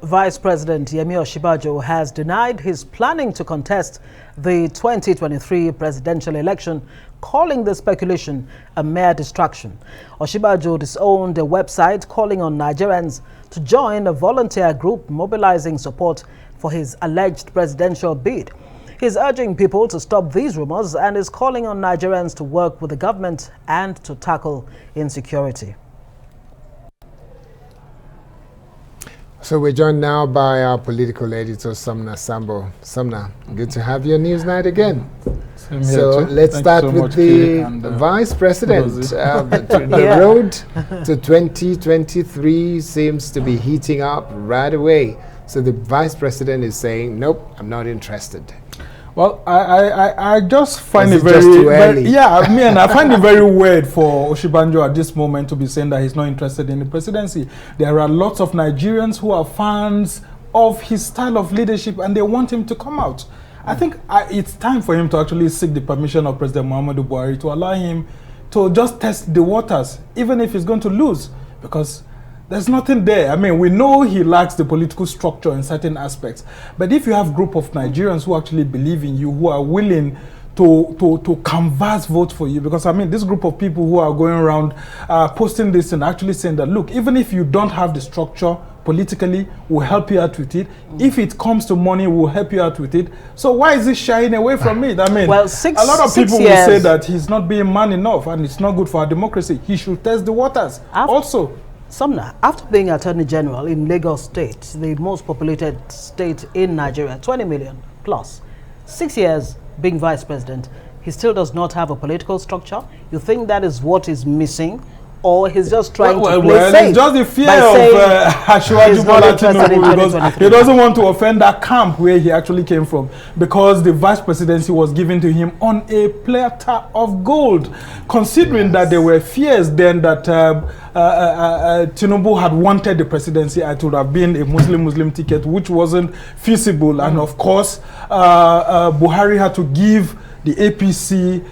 Vice President Yemi Osinbajo has denied his planning to contest the 2023 presidential election, calling the speculation a mere distraction. Osinbajo disowned a website calling on Nigerians to join a volunteer group mobilizing support for his alleged presidential bid. He's urging people to stop these rumors and is calling on Nigerians to work with the government and to tackle insecurity. So we're joined now by our political editor, SUMNER SAMBO. SUMNER, good to have you on Newsnight again. So let's start with the Vice President. The road to 2023 seems to be heating up right away. So the Vice President is saying, nope, I'm not interested. Well, I just find it just too early? I find it very weird for Osinbajo at this moment to be saying that he's not interested in the presidency. There are lots of Nigerians who are fans of his style of leadership and they want him to come out. I think it's time for him to actually seek the permission of President Muhammadu Buhari to allow him to just test the waters, even if he's going to lose, because there's nothing there. I mean, we know he lacks the political structure in certain aspects. But if you have a group of Nigerians who actually believe in you, who are willing to canvass vote for you, because I mean, this group of people who are going around posting this and actually saying that, look, even if you don't have the structure politically, we'll help you out with it. If it comes to money, we'll help you out with it. So why is he shying away from it? I mean, well, a lot of people will say that he's not being man enough and it's not good for our democracy. He should test the waters also. Sumner, after being Attorney General in Lagos State, the most populated state in Nigeria, 20 million plus, 6 years being Vice President, he still does not have a political structure. You think that is what is missing? Or he's just trying to play safe? It's just the fear of Asiwaju Bola Tinubu, because he doesn't want to offend that camp where he actually came from, because the vice presidency was given to him on a platter of gold, considering that there were fears then that Tinubu had wanted the presidency. It would have been a Muslim ticket, which wasn't feasible. And of course, Buhari had to give the APC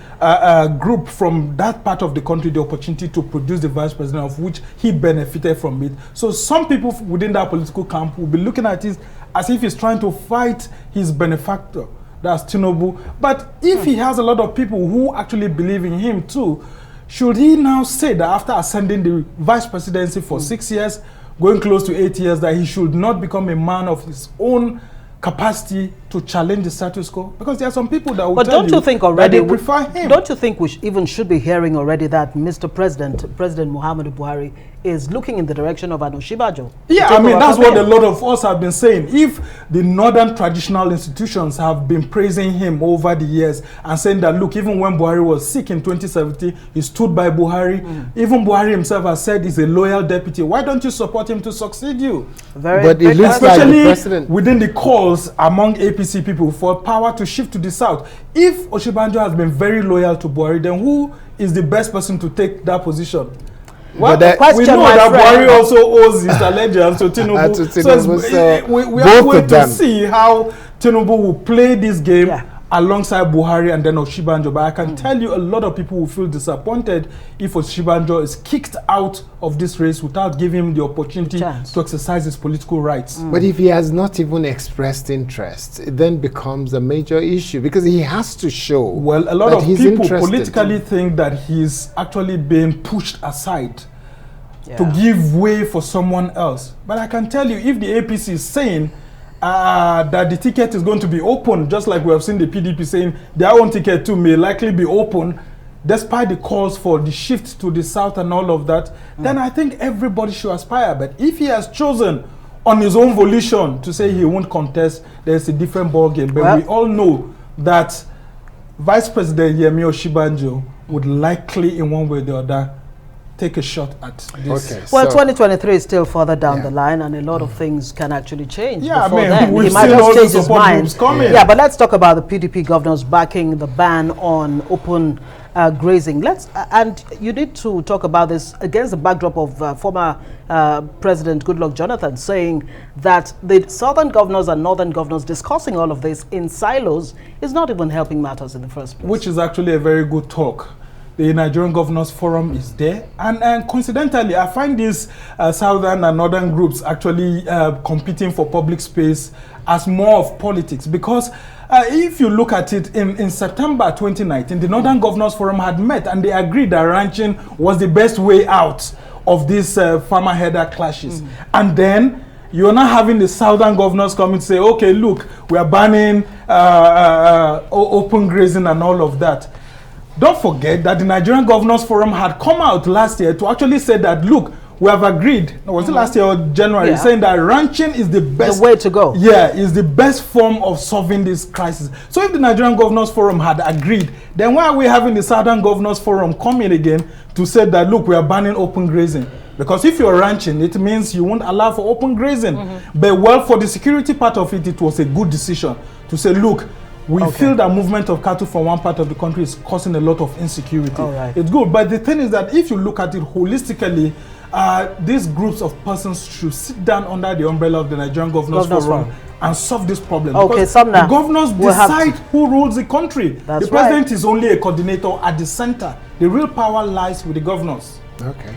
group from that part of the country the opportunity to produce the vice president, of which he benefited from it. So some people within that political camp will be looking at it as if he's trying to fight his benefactor, that's Tinubu. But if he has a lot of people who actually believe in him too, should he now say that after ascending the vice presidency for 6 years, going close to 8 years, that he should not become a man of his own capacity to challenge the status quo? Because there are some people that will tell you that they prefer him. Don't you think we even should be hearing already that Mr. President Muhammadu Buhari is looking in the direction of an Osinbajo? Yeah, I mean, that's what a lot of us have been saying. If the northern traditional institutions have been praising him over the years and saying that, look, even when Buhari was sick in 2017, he stood by Buhari. Even Buhari himself has said he's a loyal deputy. Why don't you support him to succeed you? But it looks like the president, within the calls among APC people for power to shift to the south. If Osinbajo has been very loyal to Buhari, then who is the best person to take that position? Well, we know that Buhari also owes his allegiance to Tinubu. So we are going to see how Tinubu will play this game alongside Buhari and then Osinbajo. But I can tell you a lot of people will feel disappointed if Osinbajo is kicked out of this race without giving him the opportunity to exercise his political rights. But if he has not even expressed interest, it then becomes a major issue, because he has to show. Well, a lot of people politically think that he's actually being pushed aside to give way for someone else. But I can tell you, if the APC is saying that the ticket is going to be open, just like we have seen the PDP saying their own ticket too may likely be open, despite the calls for the shift to the south and all of that, then I think everybody should aspire. But if he has chosen on his own volition to say he won't contest, there's a different ballgame. But we all know that Vice President Yemi Osinbajo would likely, in one way or the other, take a shot at this. Okay, well, 2023 is still further down the line, and a lot of things can actually change. Yeah, before I mean, then. we've He might seen all just the change his mind. coming. Yeah, but let's talk about the PDP governors backing the ban on open grazing. And you need to talk about this against the backdrop of former President Goodluck Jonathan saying that the southern governors and northern governors discussing all of this in silos is not even helping matters in the first place. Which is actually a very good talk. The Nigerian Governors Forum is there. And coincidentally, I find these southern and northern groups actually competing for public space as more of politics. Because if you look at it, in September 2019, the Northern Governors Forum had met and they agreed that ranching was the best way out of these farmer-herder clashes. And then you're not having the southern governors come and say, okay, look, we are banning open grazing and all of that. Don't forget that the Nigerian Governors Forum had come out last year to actually say that, look, we have agreed, was it last year or January, saying that ranching is the best way to go. Yeah, is the best form of solving this crisis. So if the Nigerian Governors Forum had agreed, then why are we having the Southern Governors Forum coming again to say that, look, we are banning open grazing? Because if you're ranching, it means you won't allow for open grazing. But well, for the security part of it, it was a good decision to say, look, we feel that movement of cattle from one part of the country is causing a lot of insecurity. It's good. But the thing is that if you look at it holistically, these groups of persons should sit down under the umbrella of the Nigerian Governors Forum and solve this problem. Okay, SUMNER, the governors decide who rules the country. The president is only a coordinator at the center. The real power lies with the governors. Okay.